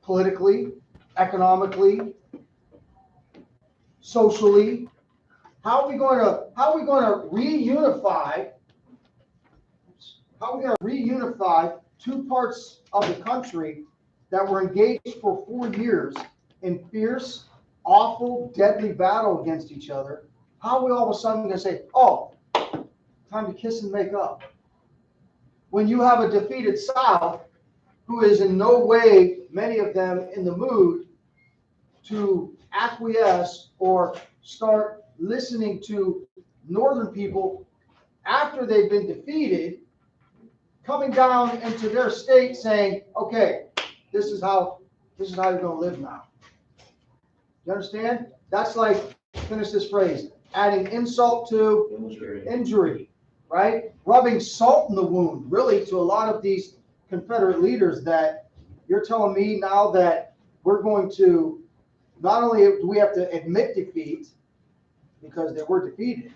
politically, economically, socially. How are we going to reunify? How are we going to reunify two parts of the country that were engaged for 4 years in fierce, awful, deadly battle against each other? How are we all of a sudden going to say, "Oh, time to kiss and make up"? When you have a defeated South who is in no way, many of them, in the mood to acquiesce or start listening to Northern people after they've been defeated, coming down into their state saying, "Okay, this is how you're going to live now." You understand? That's like, finish this phrase, adding insult to injury, right? Rubbing salt in the wound, really, to a lot of these Confederate leaders, that you're telling me now that we're going to, not only do we have to admit defeat because they were defeated,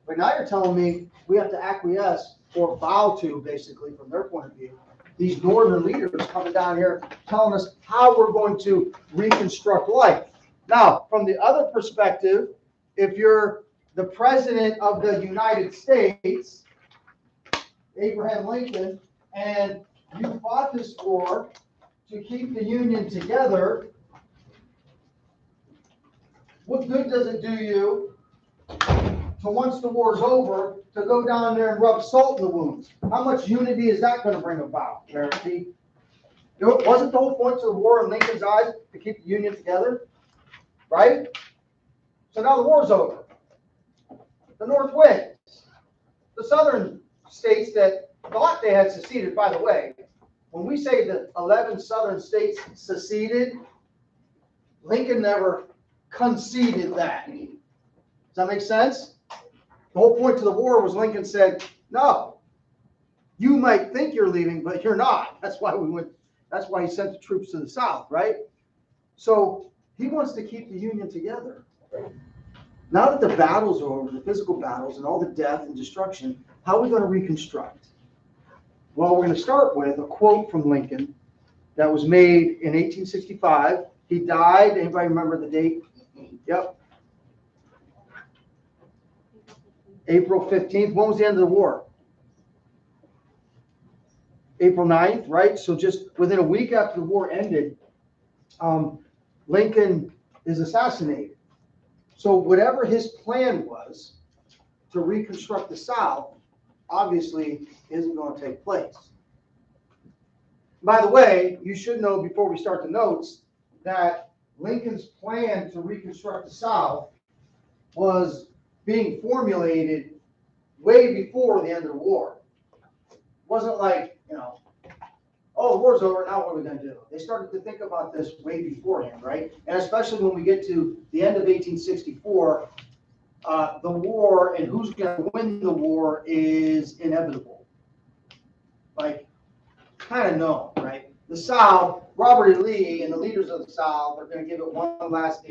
but now you're telling me we have to acquiesce or bow to, basically, from their point of view, these Northern leaders coming down here telling us how we're going to reconstruct life. Now, from the other perspective, if you're the president of the United States, Abraham Lincoln, and you fought this war to keep the Union together, what good does it do you to, once the war's over, to go down there and rub salt in the wounds? How much unity is that going to bring about, Cherokee? Wasn't the whole point of the war in Lincoln's eyes to keep the Union together? Right? So now the war's over. The North wins. The Southern states that thought they had seceded, by the way, when we say the 11 Southern states seceded, Lincoln never conceded that. Does that make sense? The whole point to the war was Lincoln said, "No, you might think you're leaving, but you're not." That's why we went. That's why he sent the troops to the South, right? So he wants to keep the Union together. Now that the battles are over, the physical battles and all the death and destruction, how are we going to reconstruct? Well, we're going to start with a quote from Lincoln that was made in 1865. He died. Anybody remember the date? Yep. April 15th. When was the end of the war? April 9th, right? So just within a week after the war ended, Lincoln is assassinated. So whatever his plan was to reconstruct the South, obviously isn't going to take place. By the way, you should know before we start the notes that Lincoln's plan to reconstruct the South was being formulated way before the end of the war. It wasn't like, oh, the war's over, now what are we going to do? They started to think about this way beforehand, right? And especially when we get to the end of 1864, the war and who's going to win the war is inevitable. Like, kind of known, right? The South, Robert E. Lee and the leaders of the South are going to give it one last,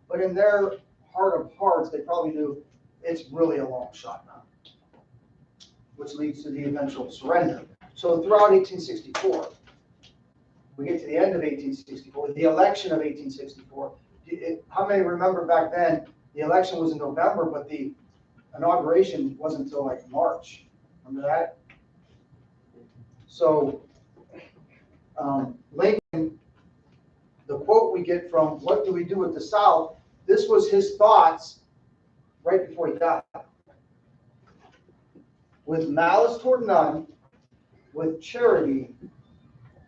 but in their heart of hearts, they probably knew it's really a long shot now, which leads to the eventual surrender. So throughout 1864, we get to the end of 1864, the election of 1864. How many remember back then, the election was in November, but the inauguration wasn't until like March. Remember that? So Lincoln, the quote we get from "What Do We Do with the South?" This was his thoughts right before he died. "With malice toward none, with charity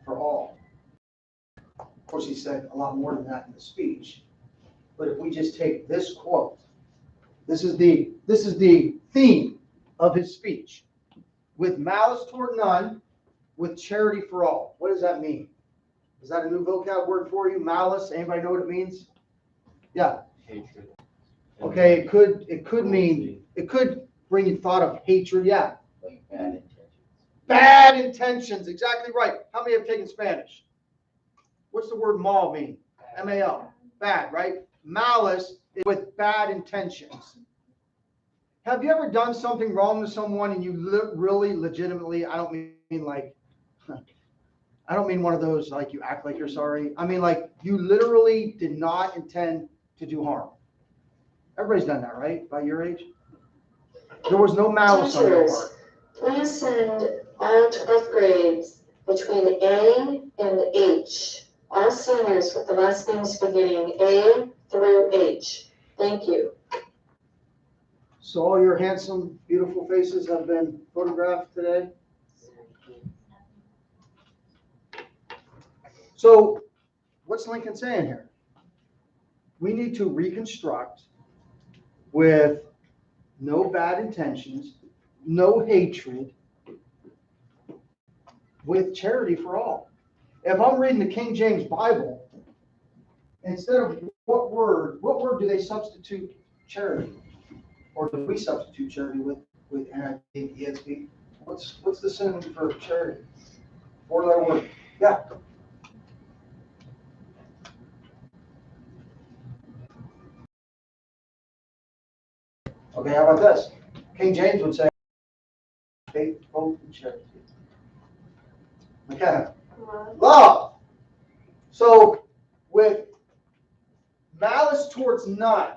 for all." Of course, he said a lot more than that in the speech. But if we just take this quote, this is the theme of his speech. "With malice toward none, with charity for all." What does that mean? Is that a new vocab word for you? Malice? Anybody know what it means? Yeah. Hatred. Okay, it could bring you thought of hatred. Yeah. Like bad intentions. Bad intentions. Exactly right. How many have taken Spanish? What's the word mal mean? M-A-L. Bad, right? Malice is with bad intentions. Have you ever done something wrong to someone and you really legitimately, I don't mean like I don't mean one of those like you act like you're sorry. I mean like you literally did not intend to do harm. Everybody's done that, right? By your age? There was no malice on your part. Please send all 12th grades between A and H, all seniors with the last names beginning A through H. Thank you. So all your handsome, beautiful faces have been photographed today. So what's Lincoln saying here? We need to reconstruct with no bad intentions, no hatred, with charity for all. If I'm reading the King James Bible, instead of what word do they substitute charity? Or do we substitute charity with NIV, ESV? What's the synonym for charity? 4-letter word. Yeah. Okay, how about this? King James would say faith, hope, and charity. Okay. Love. So with malice towards none,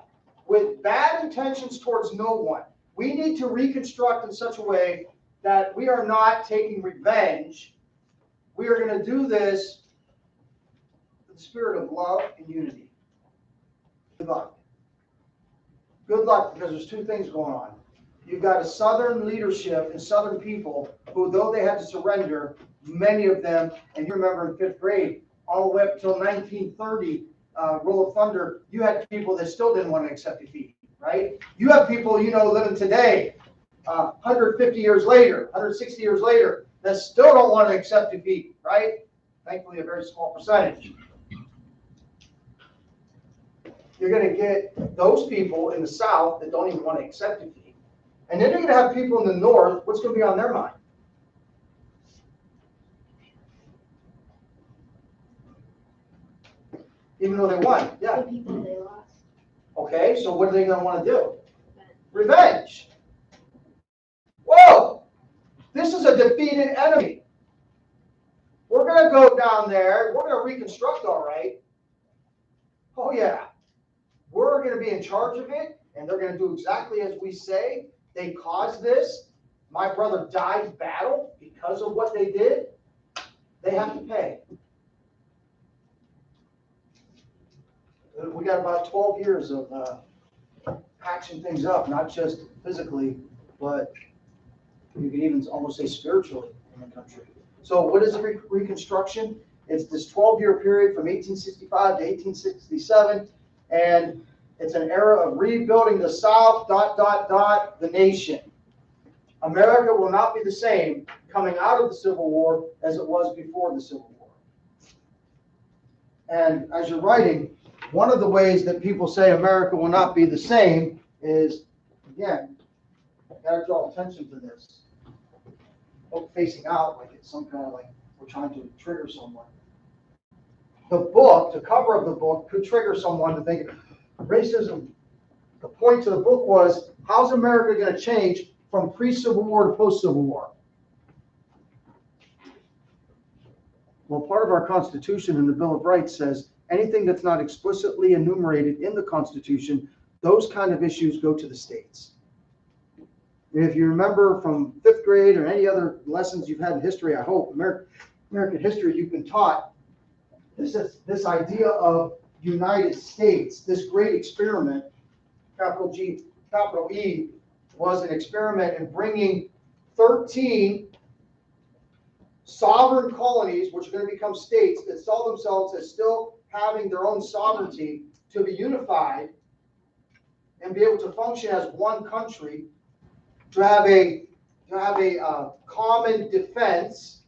with bad intentions towards no one, we need to reconstruct in such a way that we are not taking revenge. We are going to do this with the spirit of love and unity. Good luck. Good luck, because there's two things going on. You've got a Southern leadership and Southern people who, though they had to surrender, many of them, and you remember in 5th grade, all the way up until 1930, Roll of Thunder, you had people that still didn't want to accept defeat, right? You have people, living today, 150 years later, 160 years later, that still don't want to accept defeat, right? Thankfully, a very small percentage. You're going to get those people in the South that don't even want to accept defeat. And then you're going to have people in the North, what's going to be on their mind? Even though they won. Yeah. The people they lost. Okay, so what are they going to want to do? Revenge. Whoa! This is a defeated enemy. We're going to go down there. We're going to reconstruct, all right. Oh, yeah. We're going to be in charge of it, and they're going to do exactly as we say. They caused this. My brother died in battle because of what they did. They have to pay. We got about 12 years of patching things up, not just physically, but you could even almost say spiritually in the country. So what is Reconstruction? It's this 12-year period from 1865 to 1867, and it's an era of rebuilding the South, the nation. America will not be the same coming out of the Civil War as it was before the Civil War. And as you're writing, one of the ways that people say America will not be the same is, again, got to draw attention to this. Facing out like it's some kind of like we're trying to trigger someone. The book, the cover of the book, could trigger someone to think racism. The point to the book was, how's America going to change from pre-Civil War to post-Civil War? Well, part of our Constitution and the Bill of Rights says anything that's not explicitly enumerated in the Constitution, those kind of issues go to the states. And if you remember from 5th grade or any other lessons you've had in history, I hope, American history, you've been taught this idea of United States, this great experiment, capital G, capital E, was an experiment in bringing 13 sovereign colonies, which are going to become states, that saw themselves as still having their own sovereignty, to be unified and be able to function as one country, to have a common defense,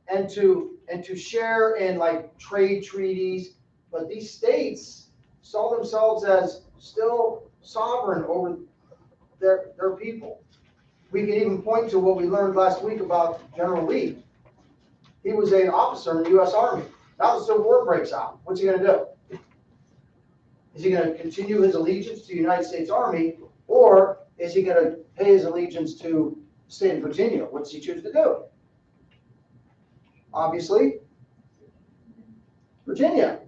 and to share in like trade treaties. But these states saw themselves as still sovereign over their people. We can even point to what we learned last week about General Lee. He was an officer in the U.S. Army. Now the Civil War breaks out. What's he going to do? Is he going to continue his allegiance to the United States Army, or is he going to pay his allegiance to the state of Virginia? What's he choose to do? Obviously, Virginia.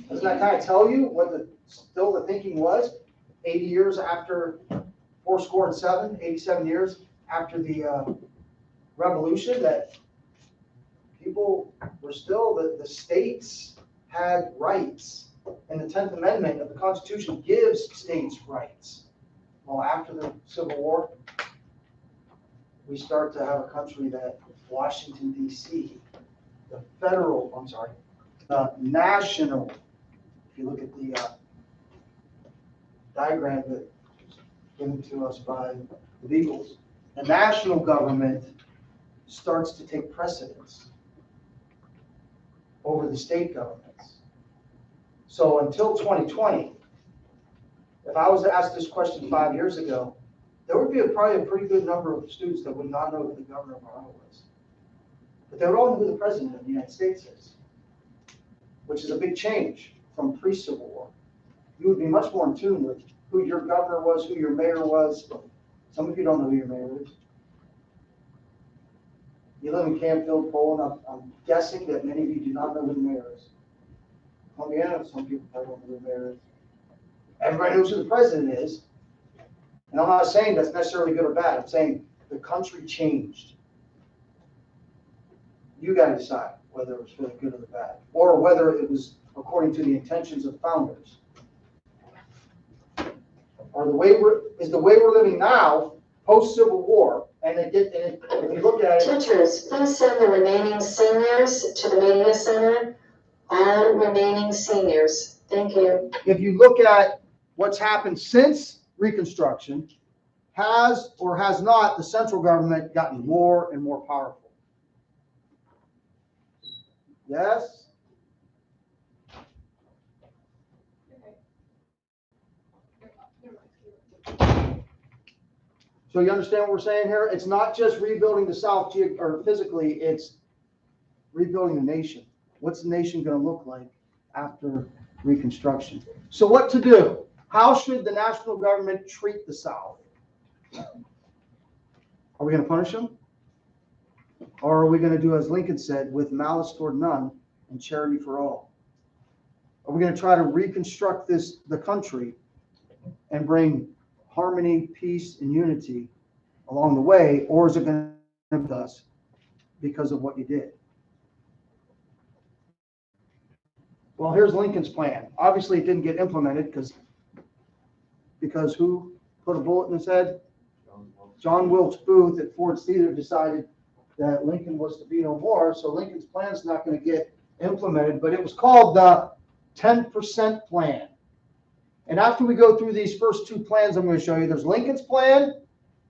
Doesn't that kind of tell you what still the thinking was 80 years after 87 years after the revolution, that people were still, the states had rights, and the 10th Amendment of the Constitution gives states rights. Well, after the Civil War, we start to have a country that Washington, D.C., the national, if you look at the diagram that was given to us by the Beagles, the national government starts to take precedence over the state governments. So until 2020, if I was to ask this question 5 years ago, there would be probably a pretty good number of students that would not know who the governor of Ohio was. But they would all know who the president of the United States is, which is a big change from pre-Civil War. You would be much more in tune with who your governor was, who your mayor was. Some of you don't know who your mayor is. You live in Campfield, Poland. I'm guessing that many of you do not know who the mayor is. Columbiana, some people probably don't know who the mayor is. Everybody knows who the president is. And I'm not saying that's necessarily good or bad. I'm saying the country changed. You got to decide whether it was for the good or the bad, or whether it was according to the intentions of the founders. Or is the way we're living now, post-Civil War, and if you look at it. Teachers, please send the remaining seniors to the media center. All remaining seniors. Thank you. If you look at what's happened since Reconstruction, has or has not the central government gotten more and more powerful? Yes? So you understand what we're saying here? It's not just rebuilding the South or physically, it's rebuilding the nation. What's the nation going to look like after Reconstruction? So what to do? How should the national government treat the South? Are we going to punish them? Or are we going to do, as Lincoln said, with malice toward none and charity for all? Are we going to try to reconstruct the country and bring harmony, peace, and unity along the way, or is it going to be us because of what you did? Well, here's Lincoln's plan. Obviously, it didn't get implemented because who put a bullet in his head? John Wilkes Booth at Ford's Theater decided that Lincoln was to be no more, so Lincoln's plan is not going to get implemented, but it was called the 10% plan. And after we go through these first two plans, I'm going to show you, there's Lincoln's plan,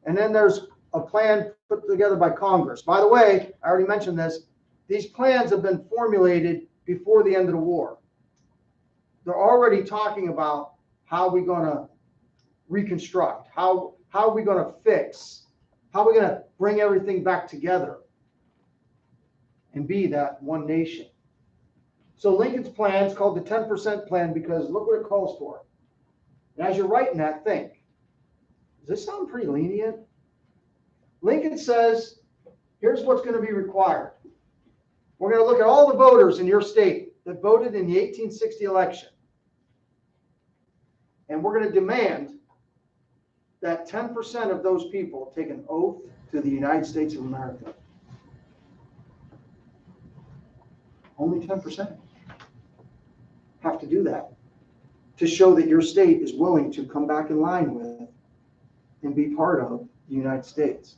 and then there's a plan put together by Congress. By the way, I already mentioned this, these plans have been formulated before the end of the war. They're already talking about how we're going to reconstruct, how are we going to fix, how are we going to bring everything back together and be that one nation. So Lincoln's plan is called the 10% plan because look what it calls for. And as you're writing that, think, does this sound pretty lenient? Lincoln says, here's what's going to be required. We're going to look at all the voters in your state that voted in the 1860 election. And we're going to demand that 10% of those people take an oath to the United States of America. Only 10% have to do that to show that your state is willing to come back in line with and be part of the United States.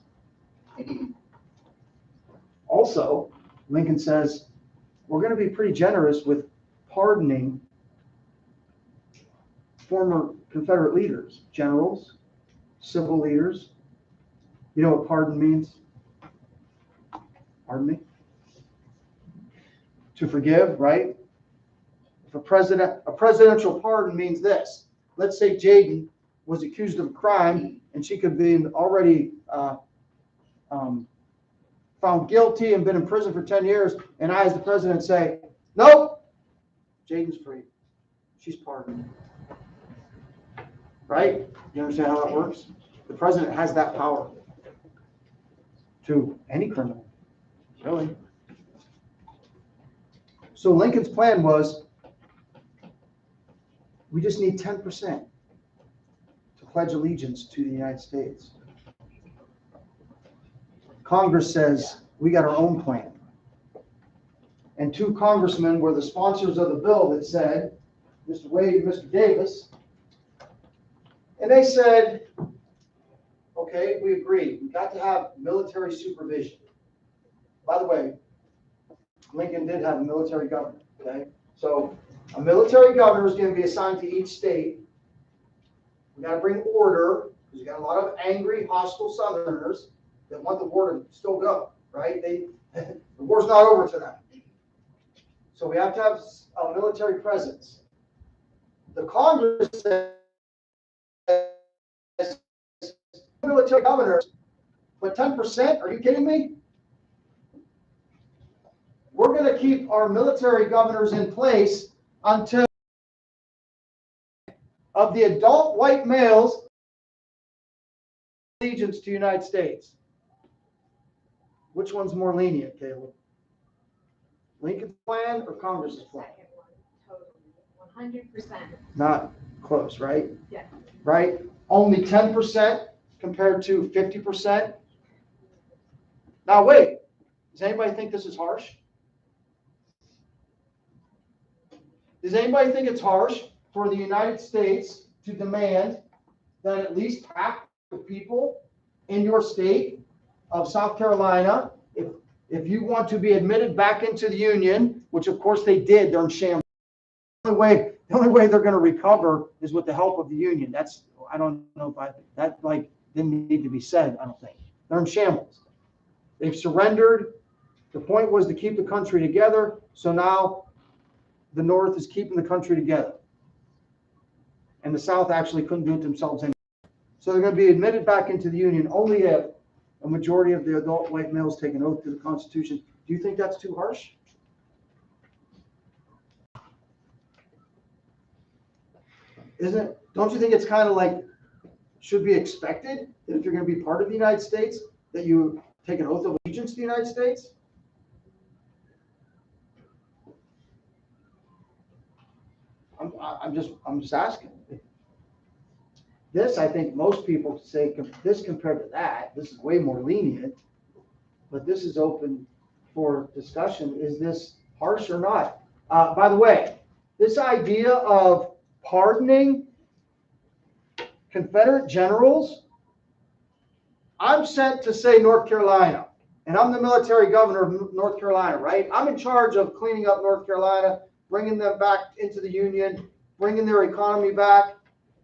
Also, Lincoln says, we're going to be pretty generous with pardoning former Confederate leaders, generals, civil leaders. You know what pardon means? Pardon me? To forgive, right? If a presidential pardon means this. Let's say Jaden was accused of a crime and she could be already found guilty and been in prison for 10 years, and I, as the president, say, nope, Jaden's free. She's pardoned. Right? You understand how that works? The president has that power to any criminal, really. So Lincoln's plan was, we just need 10% to pledge allegiance to the United States. Congress says, we got our own plan. And two congressmen were the sponsors of the bill that said, Mr. Wade and Mr. Davis, and they said, okay, we agree. We got to have military supervision. By the way, Lincoln did have a military governor, okay? So a military governor is going to be assigned to each state. We got to bring order, because you got a lot of angry, hostile Southerners that want the war to still go, right? The war's not over to them. So we have to have a military presence. The Congress says military governors, but 10%? Are you kidding me? We're going to keep our military governors in place until of the adult white males allegiance to the United States. Which one's more lenient, Caleb? Lincoln's plan or Congress's plan? Totally, 100%. Not close, right? Yeah. Right? Only 10% compared to 50%. Now wait, does anybody think this is harsh? Does anybody think it's harsh for the United States to demand that at least half the people in your state of South Carolina, if you want to be admitted back into the Union, which of course they did, they're in shambles. The only way they're going to recover is with the help of the Union. That's, I don't know if that like didn't need to be said, I don't think. They're in shambles. They've surrendered. The point was to keep the country together. So now the North is keeping the country together. And the South actually couldn't do it themselves anymore. So they're going to be admitted back into the Union only if a majority of the adult white males take an oath to the Constitution. Do you think that's too harsh? Isn't it? Don't you think it's kind of like, should be expected that if you're going to be part of the United States, that you take an oath of allegiance to the United States? I'm just asking. This, I think most people say this compared to that, this is way more lenient, but this is open for discussion. Is this harsh or not? By the way, this idea of pardoning Confederate generals, I'm sent to, say, North Carolina, and I'm the military governor of North Carolina, right? I'm in charge of cleaning up North Carolina, bringing them back into the Union, bringing their economy back.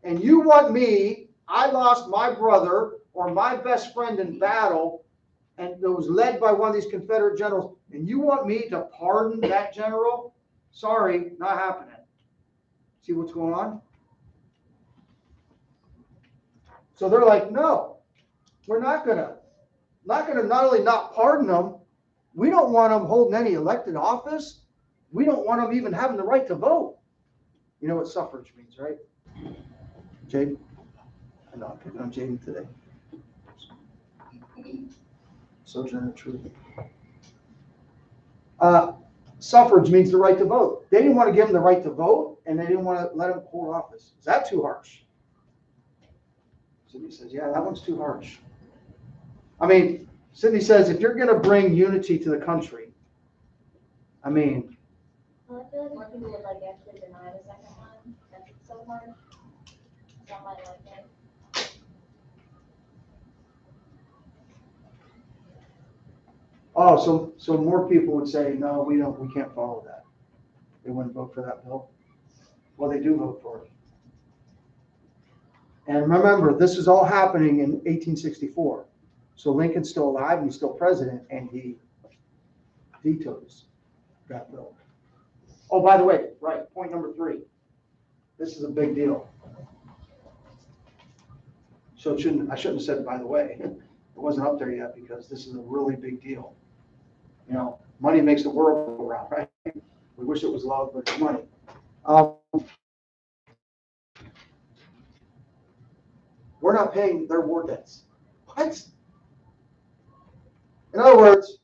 And you want me, I lost my brother or my best friend in battle, and it was led by one of these Confederate generals, and you want me to pardon that general? Sorry, not happening. See what's going on? So they're like, no, we're not gonna not only not pardon them, we don't want them holding any elected office. We don't want them even having the right to vote. You know what suffrage means, right? Jaden? I know I'm picking on Jaden today. Sojourner Truth. Suffrage means the right to vote. They didn't want to give them the right to vote, and they didn't want to let them hold office. Is that too harsh? Sydney says, yeah, that one's too harsh. I mean, Sydney says, if you're going to bring unity to the country, I mean. Well, I feel like more people would like actually deny the second one, since it's so hard. Some might like it. Oh, so more people would say, no, we can't follow that. They wouldn't vote for that bill. Well, they do vote for it. And remember, this is all happening in 1864. So Lincoln's still alive and he's still president, and he vetoes that bill. Oh, by the way, right, point number 3. This is a big deal. So I shouldn't have said, by the way. It wasn't up there yet because this is a really big deal. You know, money makes the world go round, right? We wish it was love, but it's money. We're not paying their war debts. What? In other words,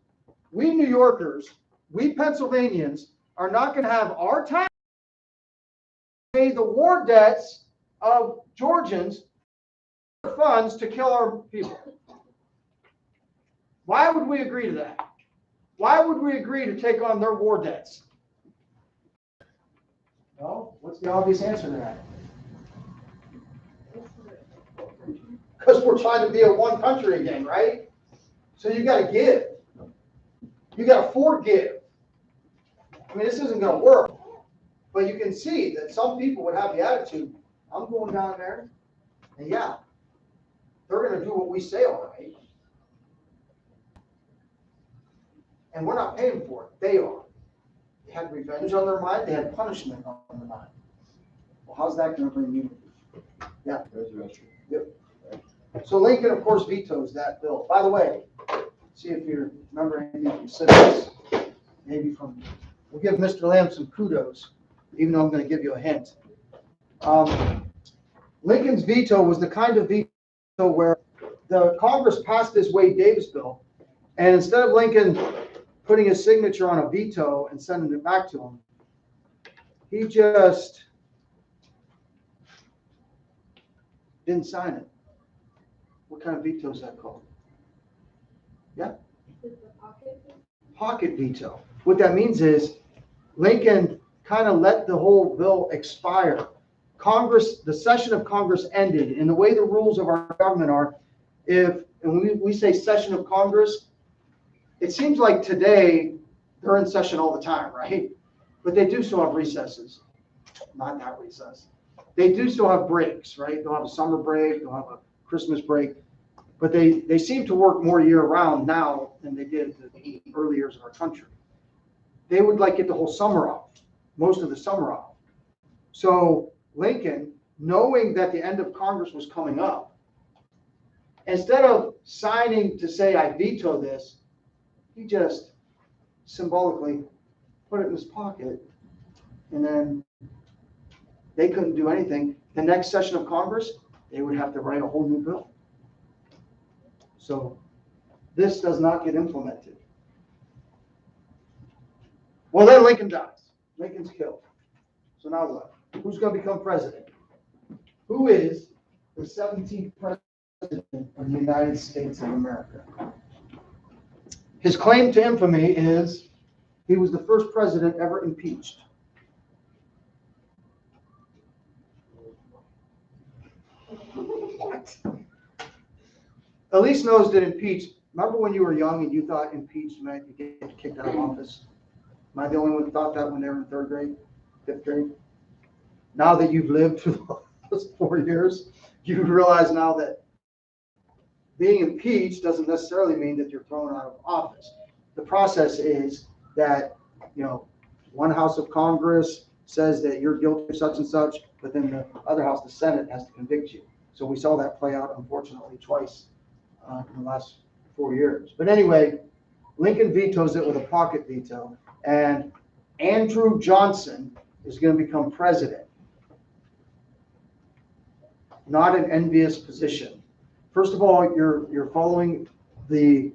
we New Yorkers, we Pennsylvanians are not going to have our tax pay the war debts of Georgians funds to kill our people. Why would we agree to that? Why would we agree to take on their war debts? Well, what's the obvious answer to that? Because we're trying to be a one country again, right? So you got to give. You got to forgive. I mean, this isn't going to work. But you can see that some people would have the attitude, I'm going down there, and yeah, they're going to do what we say, all right. And we're not paying for it. They are. They had revenge on their mind. They had punishment on their mind. Well, how's that going to bring unity? Yeah. Yep. So Lincoln, of course, vetoes that bill. By the way, see if you remember anything from civics. Maybe from, we'll give Mr. Lamb some kudos, even though I'm going to give you a hint. Lincoln's veto was the kind of veto where the Congress passed this Wade Davis bill, and instead of Lincoln putting his signature on a veto and sending it back to him, he just didn't sign it. What kind of veto is that called? Yeah? Pocket veto. What that means is Lincoln kind of let the whole bill expire. Congress, the session of Congress ended, and the way the rules of our government are, and we say session of Congress, it seems like today they're in session all the time, right? But they do still have recesses. Not that recess. They do still have breaks, right? They'll have a summer break, they'll have a Christmas break, but they seem to work more year round now than they did the early years of our country. They would like get the whole summer off, most of the summer off. So Lincoln, knowing that the end of Congress was coming up, instead of signing to say, I veto this, he just symbolically put it in his pocket, and then they couldn't do anything. The next session of Congress, they would have to write a whole new bill. So this does not get implemented. Well, then Lincoln dies. Lincoln's killed. So now what? Who's going to become president? Who is the 17th president of the United States of America? His claim to infamy is he was the first president ever impeached. What? Elise knows that impeached. Remember when you were young and you thought impeached meant you get kicked out of office? Am I the only one who thought that when they were in third grade, fifth grade? Now that you've lived for the last 4 years, you realize now that being impeached doesn't necessarily mean that you're thrown out of office. The process is that, one house of Congress says that you're guilty of such and such, but then the other house, the Senate, has to convict you. So we saw that play out, unfortunately, twice in the last 4 years. But anyway, Lincoln vetoes it with a pocket veto, and Andrew Johnson is going to become president. Not an envious position. First of all, you're following the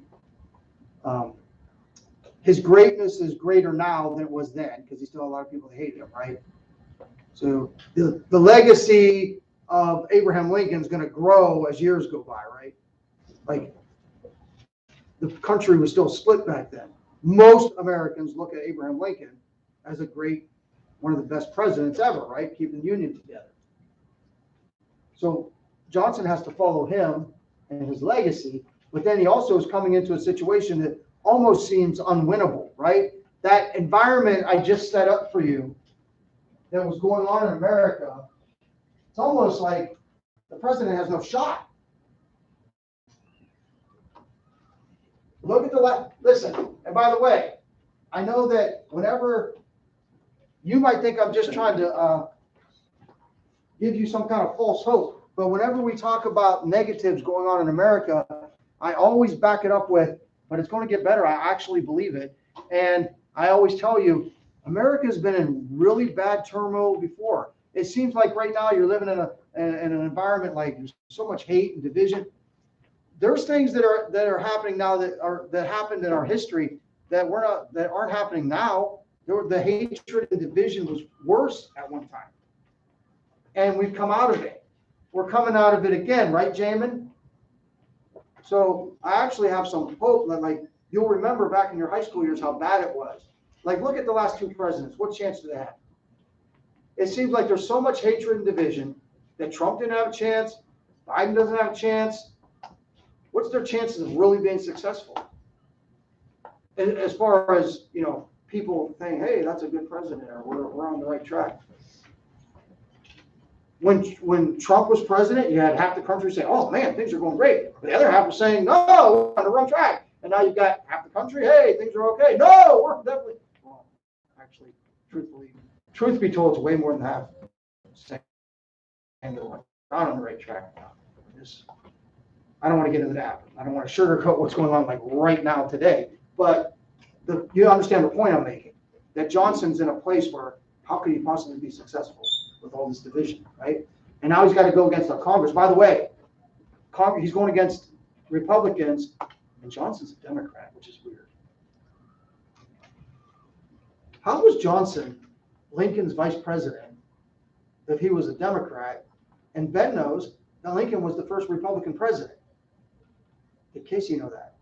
his greatness is greater now than it was then, because he still had a lot of people that hated him, right? So the legacy of Abraham Lincoln is going to grow as years go by, right? Like, the country was still split back then. Most Americans look at Abraham Lincoln as one of the best presidents ever, right? Keeping the Union together. So Johnson has to follow him and his legacy, but then he also is coming into a situation that almost seems unwinnable, right? That environment I just set up for you that was going on in America, it's almost like the president has no shot. Look at listen, and by the way, I know that whenever you might think I'm just trying to give you some kind of false hope, but whenever we talk about negatives going on in America, I always back it up with, but it's going to get better. I actually believe it. And I always tell you, America has been in really bad turmoil before. It seems like right now you're living in an environment like there's so much hate and division. There's things that are happening now that happened in our history that aren't happening now. The hatred and division was worse at one time. And we've come out of it. We're coming out of it again, right, Jamin? So I actually have some hope that, like, you'll remember back in your high school years how bad it was. Like, look at the last two presidents. What chance do they have? It seems like there's so much hatred and division that Trump didn't have a chance, Biden doesn't have a chance. What's their chances of really being successful? And as far as, you know, people saying, hey, that's a good president, or we're on the right track. When Trump was president, you had half the country say, oh man, things are going great. The other half was saying, no, we're on the wrong track. And now you've got half the country, hey, things are okay. No, we're definitely, well, actually, truth be told, it's way more than half saying that we're not on the right track now. I don't want to get into that. I don't want to sugarcoat what's going on like right now today. But you understand the point I'm making, that Johnson's in a place where how could he possibly be successful with all this division, right? And now he's got to go against the Congress. By the way, he's going against Republicans, and Johnson's a Democrat, which is weird. How was Johnson Lincoln's vice president if he was a Democrat? And Ben knows that Lincoln was the first Republican president. In case you know that.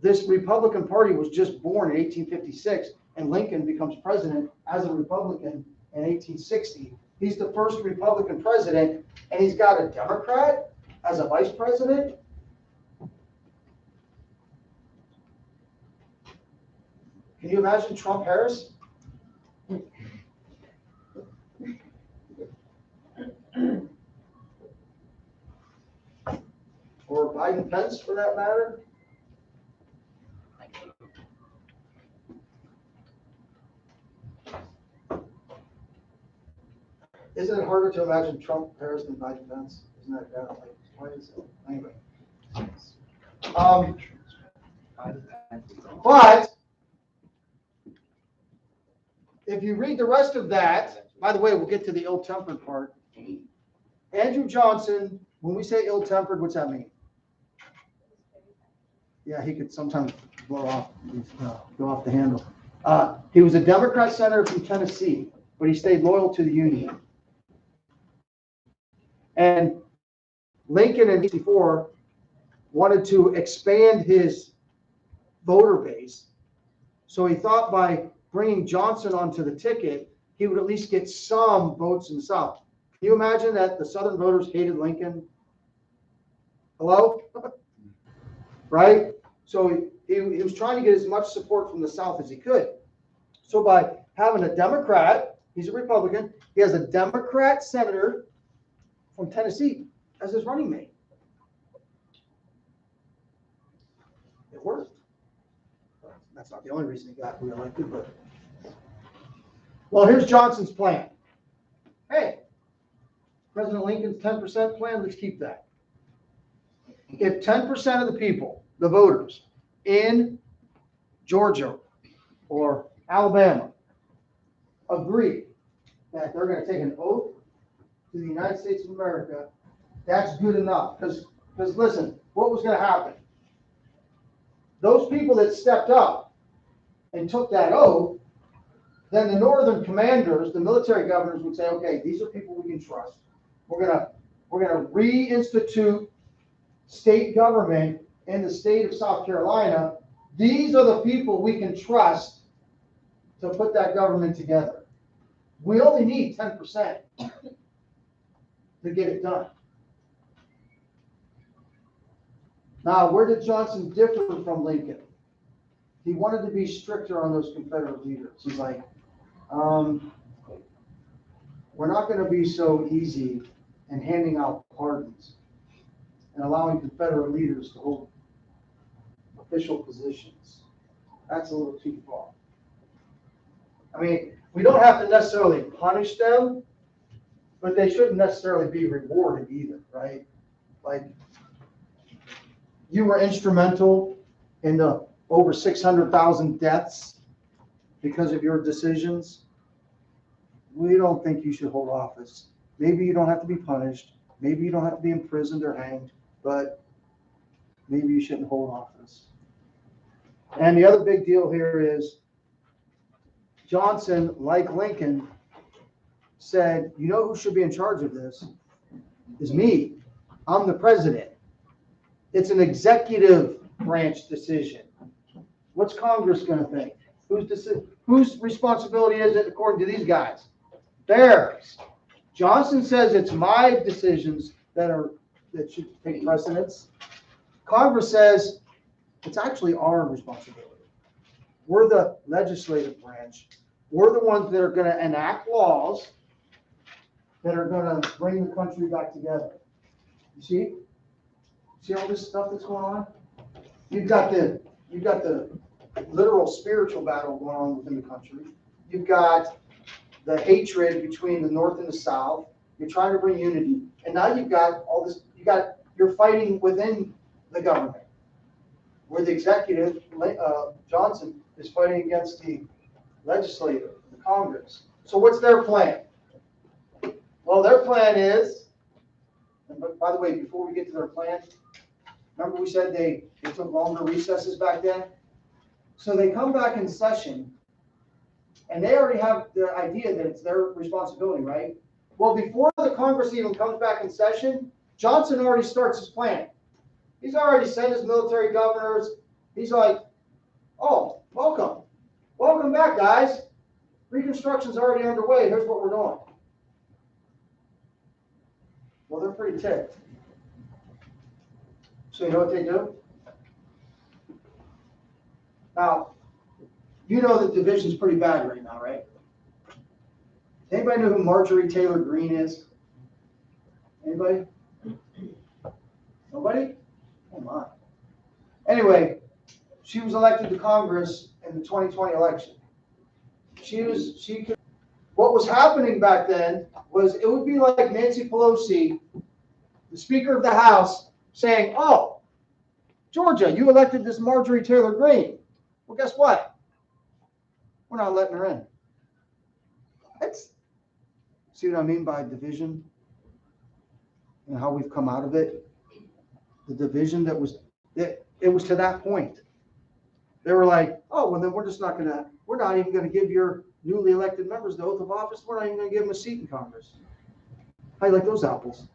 This Republican Party was just born in 1856, and Lincoln becomes president as a Republican in 1860. He's the first Republican president, and he's got a Democrat as a vice president. Can you imagine Trump-Harris? Or Biden-Pence, for that matter? Isn't it harder to imagine Trump-Harris than Biden-Pence? Isn't that kind of like, why is it? Anyway. But if you read the rest of that, by the way, we'll get to the ill-tempered part. Andrew Johnson, when we say ill-tempered, what's that mean? Yeah, he could sometimes go off the handle. He was a Democrat senator from Tennessee, but he stayed loyal to the Union. And Lincoln in 1964 wanted to expand his voter base. So he thought by bringing Johnson onto the ticket, he would at least get some votes in the South. Can you imagine that the Southern voters hated Lincoln? Hello? Right? So he was trying to get as much support from the South as he could. So by having a Democrat, he's a Republican, he has a Democrat senator from Tennessee as his running mate. It worked. That's not the only reason he got reelected, but. Well, here's Johnson's plan. Hey, President Lincoln's 10% plan, let's keep that. If 10% of the people, the voters in Georgia or Alabama agree that they're going to take an oath to the United States of America, that's good enough. Because listen, what was going to happen? Those people that stepped up and took that oath, then the northern commanders, the military governors would say, okay, these are people we can trust. We're gonna reinstitute state government in the state of South Carolina. These are the people we can trust to put that government together. We only need 10% to get it done. Now, where did Johnson differ from Lincoln? He wanted to be stricter on those Confederate leaders. He's like, we're not going to be so easy in handing out pardons and allowing Confederate leaders to hold official positions. That's a little too far. I mean, we don't have to necessarily punish them, but they shouldn't necessarily be rewarded either, right? Like, you were instrumental in the over 600,000 deaths because of your decisions. We don't think you should hold office. Maybe you don't have to be punished. Maybe you don't have to be imprisoned or hanged, but maybe you shouldn't hold office. And the other big deal here is Johnson, like Lincoln, said, you know who should be in charge of this? Is me. I'm the president. It's an executive branch decision. What's Congress gonna think? Whose responsibility is it according to these guys? Theirs. Johnson says it's my decisions that should take precedence. Congress says it's actually our responsibility. We're the legislative branch. We're the ones that are gonna enact laws that are gonna bring the country back together. You see? See all this stuff that's going on? You've got the literal spiritual battle going on within the country. You've got the hatred between the North and the South. You're trying to bring unity. And now you've got all this, you're fighting within the government, where the executive, Johnson, is fighting against the legislature, the Congress. So what's their plan? Well, their plan is, and by the way, before we get to their plan, remember we said they took longer recesses back then? So they come back in session, and they already have the idea that it's their responsibility, right? Well, before the Congress even comes back in session, Johnson already starts his plan. He's already sent his military governors. He's like, oh, welcome. Welcome back, guys. Reconstruction's already underway. Here's what we're doing. Well, they're pretty ticked. So you know what they do? Now, you know that division's pretty bad right now, right? Anybody know who Marjorie Taylor Greene is? Anybody? Nobody? Oh my. Anyway, she was elected to Congress in the 2020 election. What was happening back then was it would be like Nancy Pelosi, the Speaker of the House, saying, oh, Georgia, you elected this Marjorie Taylor Greene. Well, guess what? We're not letting her in. See what I mean by division and how we've come out of it? The division it was to that point. They were like, oh, well, then we're not even going to give your newly elected members the oath of office. We're not even going to give them a seat in Congress. How do you like those apples?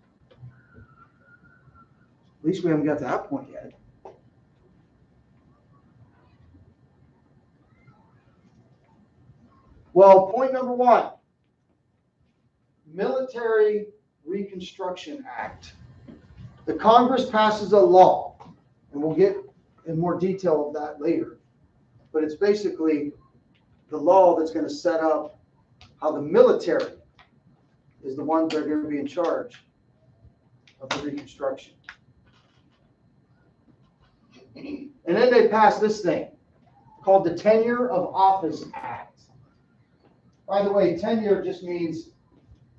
At least we haven't got to that point yet. Well, point number one, Military Reconstruction Act. The Congress passes a law, and we'll get in more detail of that later, but it's basically the law that's going to set up how the military is the ones that are going to be in charge of the Reconstruction. And then they pass this thing called the Tenure of Office Act. By the way, tenure just means,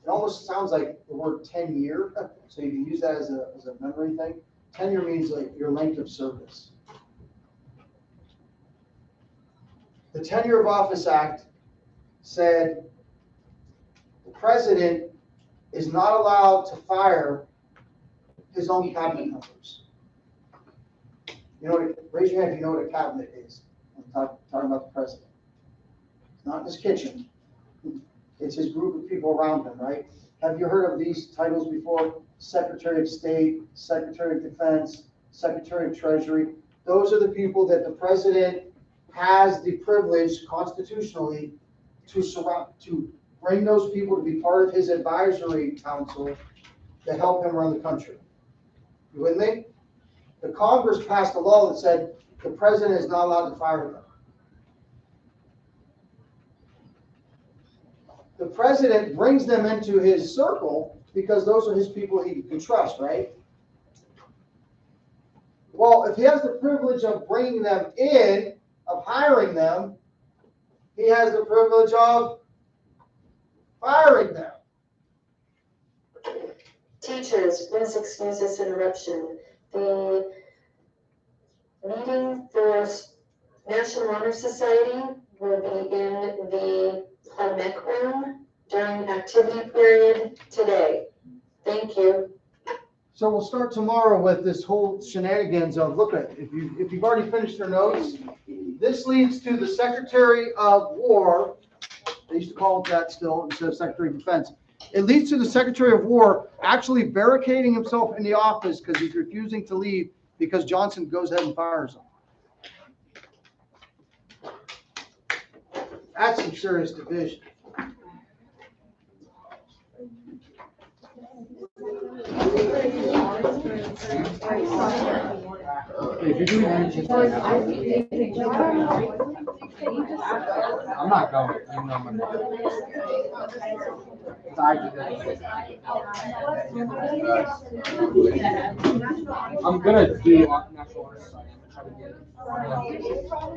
it almost sounds like the word 10-year, so you can use that as a memory thing. Tenure means like your length of service. The Tenure of Office Act said the president is not allowed to fire his own cabinet members. You know, raise your hand if you know what a cabinet is. I'm talking about the president. It's not in his kitchen. It's his group of people around him, right? Have you heard of these titles before? Secretary of State, Secretary of Defense, Secretary of Treasury. Those are the people that the president has the privilege constitutionally to bring those people to be part of his advisory council to help him run the country. You with me? The Congress passed a law that said the president is not allowed to fire them. The president brings them into his circle because those are his people he can trust, right? Well, if he has the privilege of bringing them in, of hiring them, he has the privilege of firing them. Teachers, please excuse this interruption. The meeting for National Honor Society will be in the MEC room during activity period today. Thank you. So we'll start tomorrow with this whole shenanigans of, look at, if you've already finished your notes, this leads to the Secretary of War They used to call it that still instead of Secretary of Defense. It leads to the Secretary of War actually barricading himself in the office because he's refusing to leave because Johnson goes ahead and fires him. That's some serious division. If you're doing anything, I'm not going. You know I'm not. I'm gonna do National Honor Society. I'm gonna try to get it.